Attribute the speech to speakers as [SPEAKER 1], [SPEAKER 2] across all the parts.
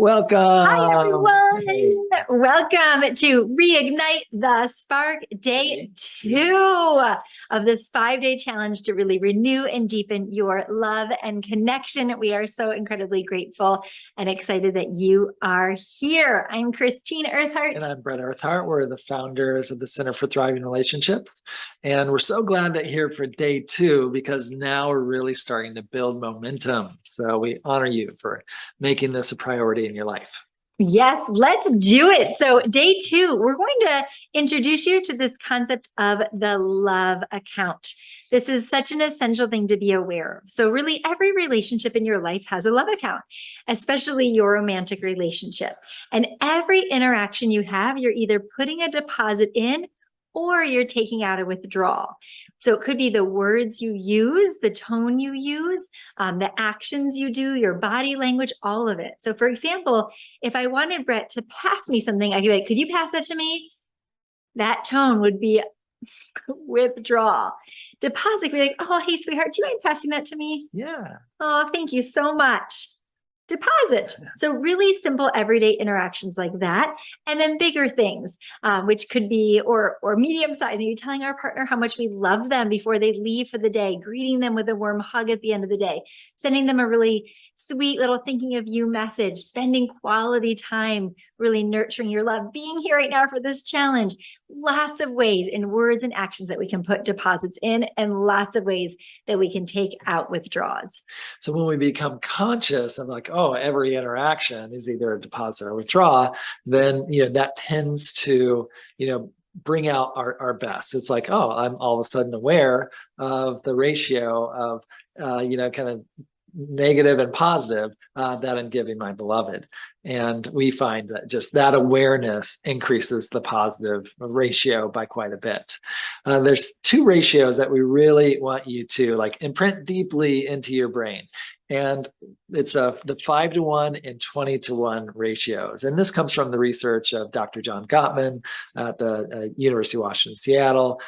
[SPEAKER 1] Hi,
[SPEAKER 2] Welcome.
[SPEAKER 1] everyone.
[SPEAKER 2] Hey.
[SPEAKER 1] Welcome to Reignite the Spark, day 2 of this 5-day challenge to really renew and deepen your love and connection. We are so incredibly grateful and excited that you are here. I'm Christine Earthart.
[SPEAKER 2] And I'm Brett Earthart. We're the founders of the Center for Thriving Relationships. And we're so glad that you're here for day 2 because now we're really starting to build momentum. So we honor you for making this a priority in your life.
[SPEAKER 1] Yes, let's do it. So day 2, we're going to introduce you to this concept of the love account. This is such an essential thing to be aware of. So really every relationship in your life has a love account, especially your romantic relationship. And every interaction you have, you're either putting a deposit in or you're taking out a withdrawal. So it could be the words you use, the tone you use, the actions you do, your body language, all of it. So for example, if I wanted Brett to pass me something, I could be like, could you pass that to me? That tone would be withdrawal. Deposit could be like, oh, hey, sweetheart, do you mind passing that to me?
[SPEAKER 2] Yeah.
[SPEAKER 1] Oh, thank you so much. Deposit. So really simple everyday interactions like that. And then bigger things, which could be, or medium size, maybe telling our partner how much we love them before they leave for the day, greeting them with a warm hug at the end of the day, sending them a really sweet little thinking of you message, spending quality time, really nurturing your love, being here right now for this challenge. Lots of ways in words and actions that we can put deposits in, and lots of ways that we can take out withdrawals.
[SPEAKER 2] So when we become conscious of like, oh, every interaction is either a deposit or withdraw, then that tends to, bring out our best. It's like, oh, I'm all of a sudden aware of the ratio of kind of negative and positive that I'm giving my beloved. And we find that just that awareness increases the positive ratio by quite a bit. There's 2 ratios that we really want you to like imprint deeply into your brain. And it's the 5-to-1 and 20-to-1 ratios. And this comes from the research of Dr. John Gottman at the University of Washington, Seattle.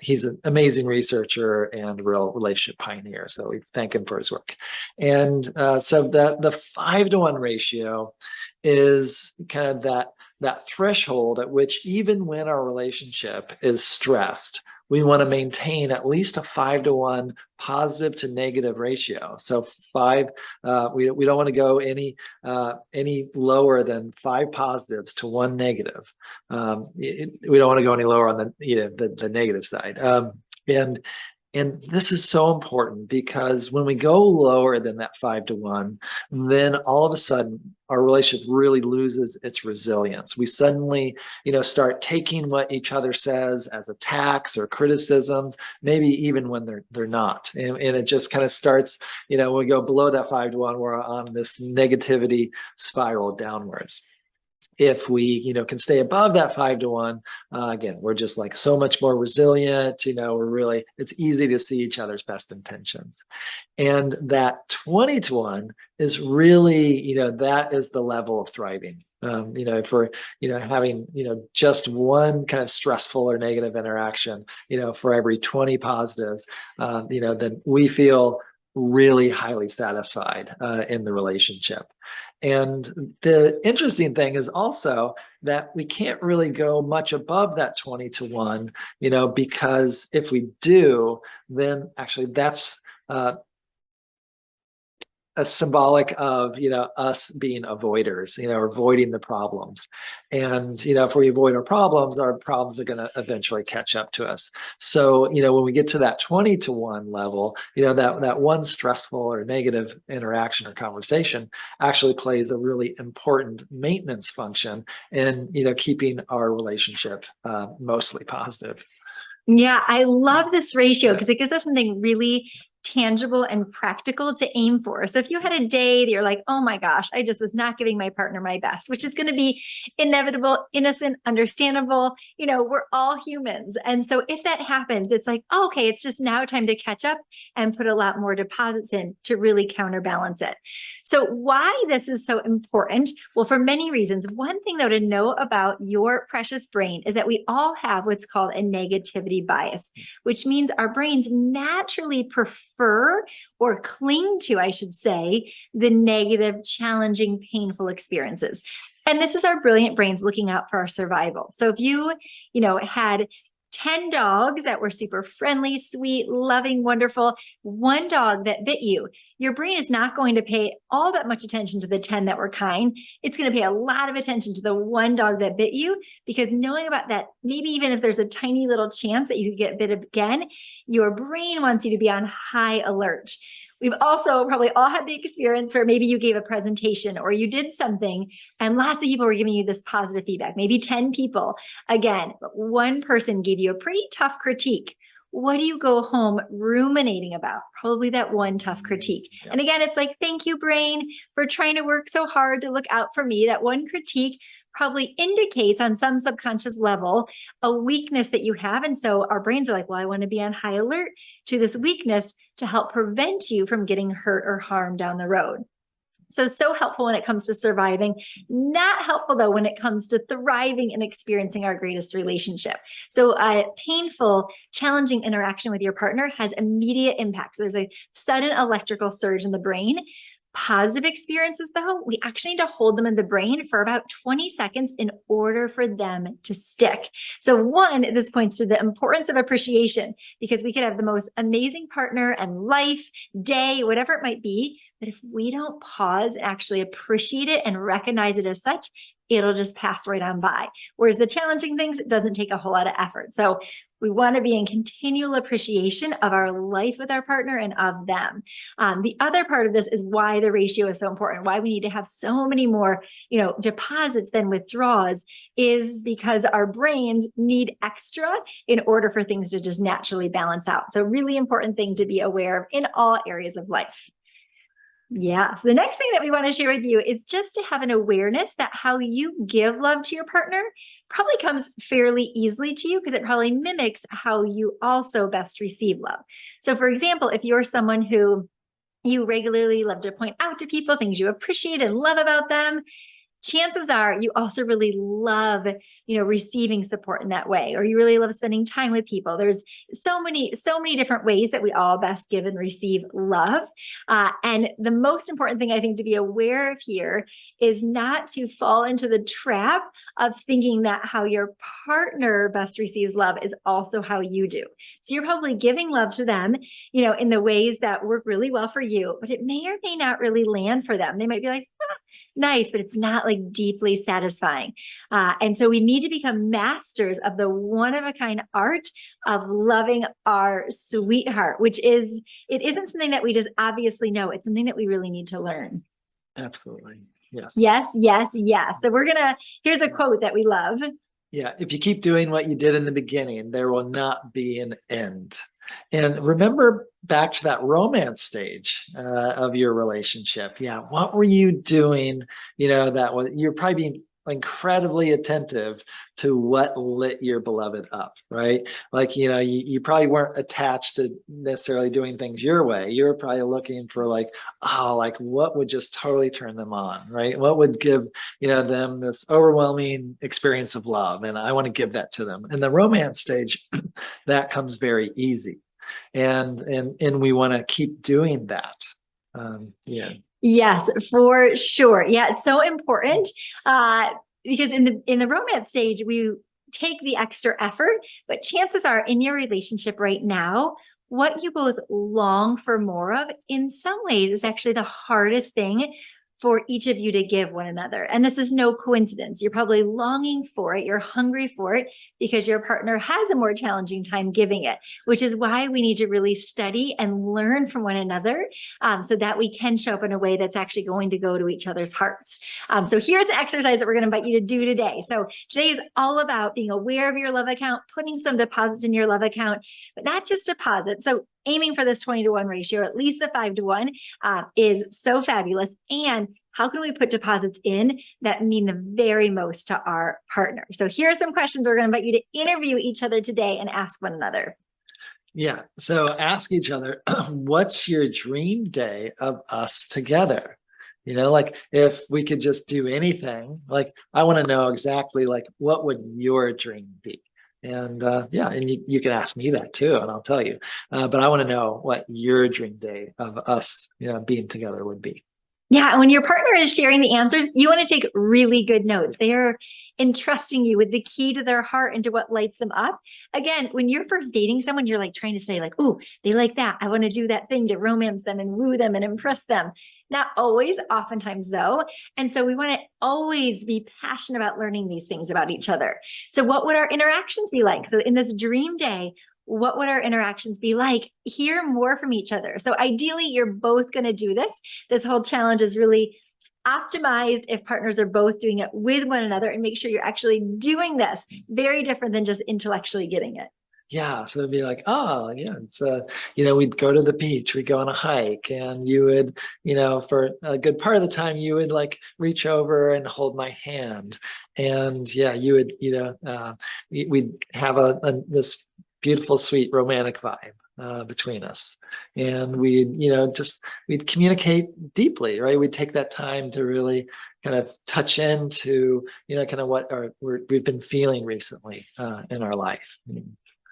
[SPEAKER 2] He's an amazing researcher and a real relationship pioneer. So we thank him for his work. And so the 5-to-1 ratio is kind of that threshold at which even when our relationship is stressed, we want to maintain at least a 5-to-1 positive to negative ratio. So 5, we don't want to go any lower than 5 positives to 1 negative. We don't want to go any lower on the negative side. And this is so important because when we go lower than that 5-to-1, then all of a sudden our relationship really loses its resilience. We suddenly, start taking what each other says as attacks or criticisms, maybe even when they're not. And it just kind of starts, when we go below that 5-to-1, we're on this negativity spiral downwards. If we, can stay above that 5-to-1, again, we're just like so much more resilient. It's easy to see each other's best intentions. And that 20-to-1 is really, that is the level of thriving. If we're, having, just one kind of stressful or negative interaction, for every 20 positives, then we feel really highly satisfied in the relationship. And the interesting thing is also that we can't really go much above that 20-to-1, because if we do, then actually that's a symbolic of us being avoiders, avoiding the problems. And if we avoid our problems are going to eventually catch up to us. So when we get to that 20-to-1 level, that one stressful or negative interaction or conversation actually plays a really important maintenance function in keeping our relationship mostly positive.
[SPEAKER 1] Yeah, I love this ratio because it gives us something really tangible and practical to aim for. So if you had a day that you're like, oh my gosh, I just was not giving my partner my best, which is going to be inevitable, innocent, understandable. We're all humans. And so if that happens, it's like, oh, okay, it's just now time to catch up and put a lot more deposits in to really counterbalance it. So why this is so important? Well, for many reasons. One thing though to know about your precious brain is that we all have what's called a negativity bias, which means our brains naturally prefer prefer or cling to, I should say, the negative, challenging, painful experiences. And this is our brilliant brains looking out for our survival. So if you had 10 dogs that were super friendly, sweet, loving, wonderful, one dog that bit you, your brain is not going to pay all that much attention to the 10 that were kind. It's going to pay a lot of attention to the one dog that bit you, because knowing about that, maybe even if there's a tiny little chance that you could get bit again, your brain wants you to be on high alert. We've also probably all had the experience where maybe you gave a presentation or you did something and lots of people were giving you this positive feedback, maybe 10 people. Again, but one person gave you a pretty tough critique. What do you go home ruminating about? Probably that one tough critique.
[SPEAKER 2] Yeah.
[SPEAKER 1] And again, it's like, thank you, brain, for trying to work so hard to look out for me. That one critique probably indicates on some subconscious level a weakness that you have. And so our brains are like, well, I want to be on high alert to this weakness to help prevent you from getting hurt or harmed down the road. So helpful when it comes to surviving, not helpful though when it comes to thriving and experiencing our greatest relationship. So a painful, challenging interaction with your partner has immediate impact. So there's a sudden electrical surge in the brain. Positive experiences, though, we actually need to hold them in the brain for about 20 seconds in order for them to stick. So one, this points to the importance of appreciation, because we could have the most amazing partner and life, day, whatever it might be, but if we don't pause and actually appreciate it and recognize it as such, it'll just pass right on by. Whereas the challenging things, it doesn't take a whole lot of effort. So we want to be in continual appreciation of our life with our partner and of them. The other part of this is why the ratio is so important, why we need to have so many more, deposits than withdrawals, is because our brains need extra in order for things to just naturally balance out. So really important thing to be aware of in all areas of life. Yeah. So the next thing that we want to share with you is just to have an awareness that how you give love to your partner probably comes fairly easily to you, because it probably mimics how you also best receive love. So for example, if you're someone who you regularly love to point out to people things you appreciate and love about them, chances are you also really love, receiving support in that way, or you really love spending time with people. There's so many different ways that we all best give and receive love. And the most important thing I think to be aware of here is not to fall into the trap of thinking that how your partner best receives love is also how you do. So you're probably giving love to them, in the ways that work really well for you, but it may or may not really land for them. They might be like, nice, but it's not like deeply satisfying. And so we need to become masters of the one-of-a-kind art of loving our sweetheart, it isn't something that we just obviously know. It's something that we really need to learn.
[SPEAKER 2] Absolutely. Yes.
[SPEAKER 1] Yes, yes, yes. So here's a quote that we love.
[SPEAKER 2] Yeah. If you keep doing what you did in the beginning, there will not be an end. And remember back to that romance stage of your relationship. Yeah. What were you doing? You're probably being incredibly attentive to what lit your beloved up, right? Like, you probably weren't attached to necessarily doing things your way. You were probably looking for what would just totally turn them on, right? What would give, them this overwhelming experience of love. And I want to give that to them. In the romance stage, that comes very easy. And we want to keep doing that. Yeah.
[SPEAKER 1] Yes, for sure. Yeah, it's so important because in the romance stage, we take the extra effort, but chances are in your relationship right now, what you both long for more of in some ways is actually the hardest thing for each of you to give one another. And this is no coincidence. You're probably longing for it. You're hungry for it because your partner has a more challenging time giving it, which is why we need to really study and learn from one another so that we can show up in a way that's actually going to go to each other's hearts. So here's the exercise that we're going to invite you to do today. So today is all about being aware of your love account, putting some deposits in your love account, but not just deposits. So aiming for this 20-to-1 ratio, at least the 5-to-1 is so fabulous. And how can we put deposits in that mean the very most to our partner? So here are some questions we're going to invite you to interview each other today and ask one another.
[SPEAKER 2] Yeah. So ask each other, what's your dream day of us together? If we could just do anything, I want to know exactly what would your dream be? And yeah, and you can ask me that too, and I'll tell you. But I want to know what your dream day of us, being together would be.
[SPEAKER 1] Yeah, and when your partner is sharing the answers, you want to take really good notes. They are entrusting you with the key to their heart and to what lights them up. Again, when you're first dating someone, you're like trying to say like, "Oh, they like that. I want to do that thing to romance them and woo them and impress them." Not always, oftentimes though. And so we want to always be passionate about learning these things about each other. So what would our interactions be like? So in this dream day, what would our interactions be like? Hear more from each other. So ideally, you're both going to do this. This whole challenge is really optimized if partners are both doing it with one another, and make sure you're actually doing this. Very different than just intellectually getting it.
[SPEAKER 2] Yeah, so it'd be like, oh yeah, it's we'd go to the beach, we'd go on a hike, and you would, for a good part of the time, you would like reach over and hold my hand, and yeah, you would, we'd have this beautiful, sweet, romantic vibe between us, and we'd, we'd communicate deeply, right? We'd take that time to really kind of touch into, kind of what we've been feeling recently in our life.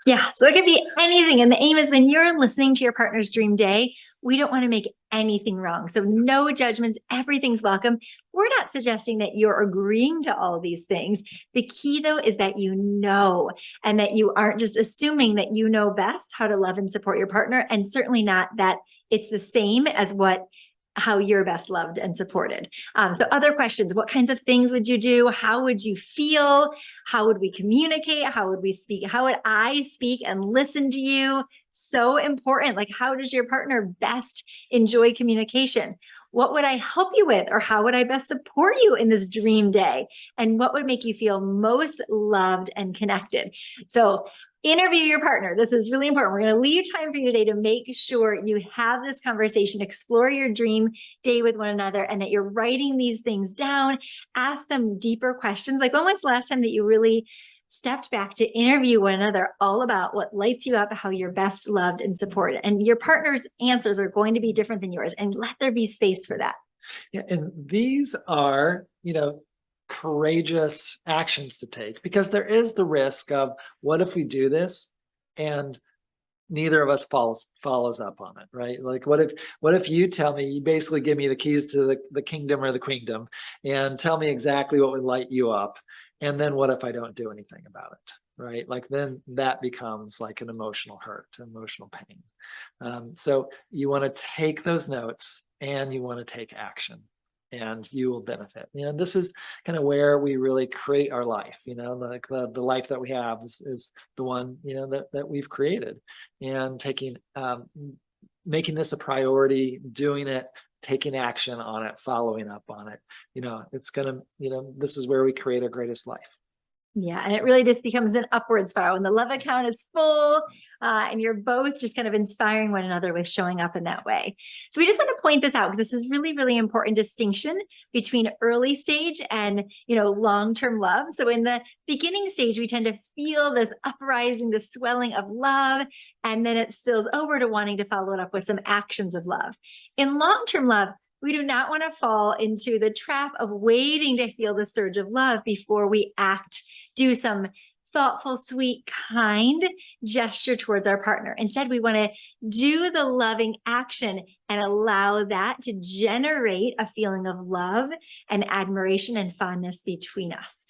[SPEAKER 1] Yeah, so it could be anything. And the aim is when you're listening to your partner's dream day, we don't want to make anything wrong. So no judgments, everything's welcome. We're not suggesting that you're agreeing to all these things. The key though is that you know, and that you aren't just assuming that you know best how to love and support your partner, and certainly not that it's the same as how you're best loved and supported. So other questions, what kinds of things would you do? How would you feel? How would we communicate? How would we speak? How would I speak and listen to you? So important. Like, how does your partner best enjoy communication? What would I help you with? Or how would I best support you in this dream day? And what would make you feel most loved and connected? So interview your partner. This is really important. We're going to leave time for you today to make sure you have this conversation, explore your dream day with one another, and that you're writing these things down. Ask them deeper questions. Like, when was the last time that you really stepped back to interview one another all about what lights you up, how you're best loved and supported? And your partner's answers are going to be different than yours, and let there be space for that.
[SPEAKER 2] Yeah, and these are, courageous actions to take, because there is the risk of, what if we do this and neither of us follows up on it, right? Like, what if you tell me, you basically give me the keys to the kingdom or the queendom and tell me exactly what would light you up, and then what if I don't do anything about it, right? Like, then that becomes like an emotional hurt, emotional pain. So you want to take those notes and you want to take action, and you will benefit. This is kind of where we really create our life. Like the life that we have is the one, that we've created, and making this a priority, doing it, taking action on it, following up on it. It's gonna, this is where we create our greatest life.
[SPEAKER 1] Yeah, and it really just becomes an upward spiral when the love account is full, and you're both just kind of inspiring one another with showing up in that way. So we just want to point this out, because this is really, really important distinction between early stage and, long-term love. So in the beginning stage, we tend to feel this uprising, the swelling of love, and then it spills over to wanting to follow it up with some actions of love. In long-term love, we do not want to fall into the trap of waiting to feel the surge of love before we act, do some thoughtful, sweet, kind gesture towards our partner. Instead, we want to do the loving action and allow that to generate a feeling of love and admiration and fondness between us.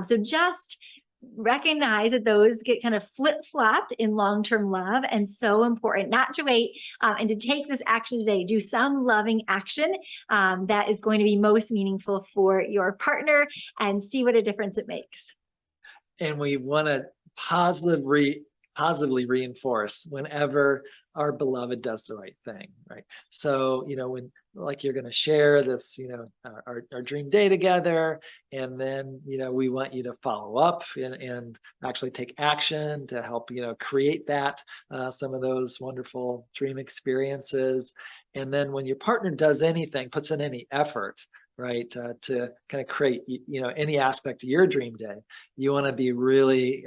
[SPEAKER 1] So just recognize that those get kind of flip-flopped in long-term love, and so important not to wait and to take this action today. Do some loving action that is going to be most meaningful for your partner, and see what a difference it makes.
[SPEAKER 2] And we want to positively reinforce whenever our beloved does the right thing, right? So, when, like, you're going to share this, our dream day together, and then, we want you to follow up and actually take action to help, create that, some of those wonderful dream experiences. And then when your partner does anything, puts in any effort, right, to kind of create, any aspect of your dream day, you want to be really,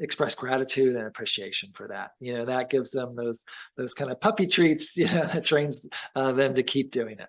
[SPEAKER 2] express gratitude and appreciation for that. That gives them those kind of puppy treats, that trains them to keep doing it.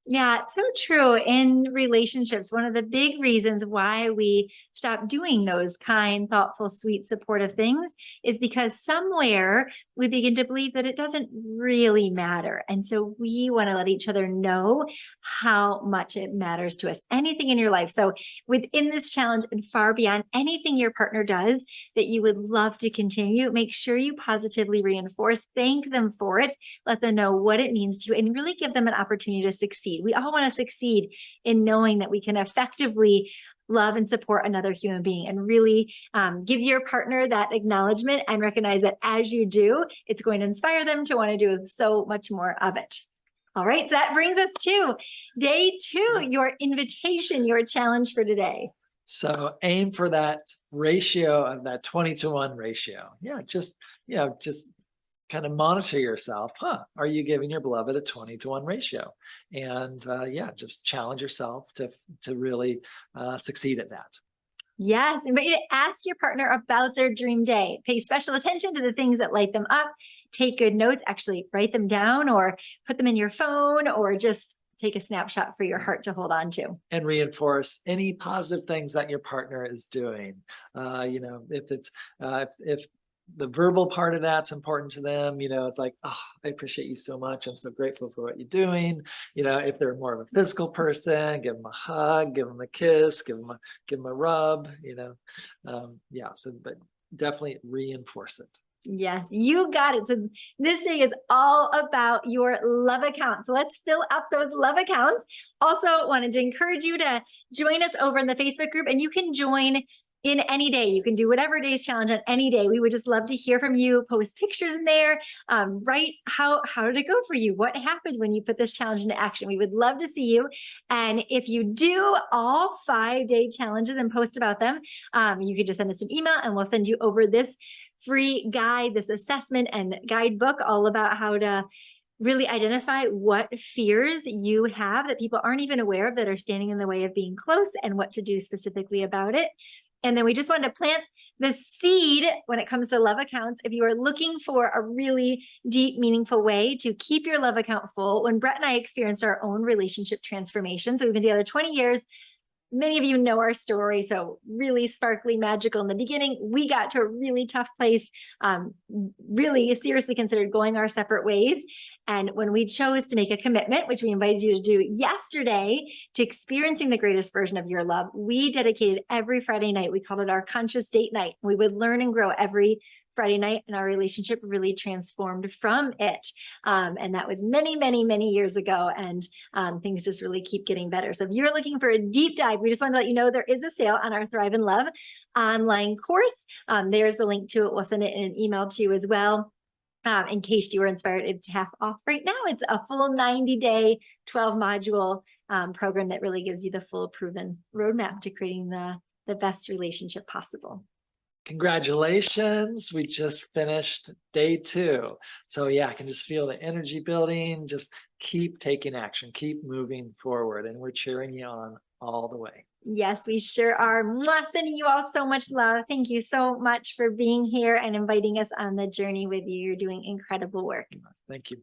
[SPEAKER 1] Yeah, it's so true. In relationships, one of the big reasons why we stop doing those kind, thoughtful, sweet, supportive things is because somewhere we begin to believe that it doesn't really matter. And so we want to let each other know how much it matters to us. Anything in your life. So within this challenge and far beyond, anything your partner does that you would love to continue, make sure you positively reinforce, thank them for it, let them know what it means to you, and really give them an opportunity to succeed. We all want to succeed in knowing that we can effectively love and support another human being, and really give your partner that acknowledgement and recognize that as you do, it's going to inspire them to want to do so much more of it. All right, so that brings us to day 2, your invitation, your challenge for today.
[SPEAKER 2] So aim for that ratio of that 20-to-1 ratio. Yeah, just kind of monitor yourself. Are you giving your beloved a 20-to-1 ratio? And yeah, just challenge yourself to really succeed at that.
[SPEAKER 1] Yes, invite you to ask your partner about their dream day. Pay special attention to the things that light them up. Take good notes, actually write them down or put them in your phone, or just take a snapshot for your heart to hold on to.
[SPEAKER 2] And reinforce any positive things that your partner is doing. If it's if the verbal part of that's important to them, it's like, oh, I appreciate you so much. I'm so grateful for what you're doing. If they're more of a physical person, give them a hug, give them a kiss, give them a rub, yeah. So, but definitely reinforce it.
[SPEAKER 1] Yes, you got it. So this day is all about your love account. So let's fill up those love accounts. Also wanted to encourage you to join us over in the Facebook group, and you can join in any day. You can do whatever day's challenge on any day. We would just love to hear from you. Post pictures in there. Write how did it go for you? What happened when you put this challenge into action? We would love to see you. And if you do all 5-day challenges and post about them, you could just send us an email and we'll send you over this free guide, this assessment and guidebook, all about how to really identify what fears you have that people aren't even aware of that are standing in the way of being close, and what to do specifically about it. And then we just wanted to plant the seed when it comes to love accounts. If you are looking for a really deep, meaningful way to keep your love account full, when Brett and I experienced our own relationship transformation, so we've been together 20 years, many of you know our story, so really sparkly, magical in the beginning. We got to a really tough place, really seriously considered going our separate ways. And when we chose to make a commitment, which we invited you to do yesterday, to experiencing the greatest version of your love, we dedicated every Friday night. We called it our conscious date night. We would learn and grow every Friday night, and our relationship really transformed from it. And that was many, many, many years ago. And things just really keep getting better. So if you're looking for a deep dive, we just want to let you know there is a sale on our Thrive in Love online course. There's the link to it. We'll send it in an email to you as well. In case you were inspired, it's half off right now. It's a full 90-day, 12-module program that really gives you the full proven roadmap to creating the best relationship possible.
[SPEAKER 2] Congratulations. We just finished day 2. So yeah, I can just feel the energy building. Just keep taking action, keep moving forward. And we're cheering you on all the way.
[SPEAKER 1] Yes, we sure are. Mwah, sending you all so much love. Thank you so much for being here and inviting us on the journey with you. You're doing incredible work.
[SPEAKER 2] Thank you.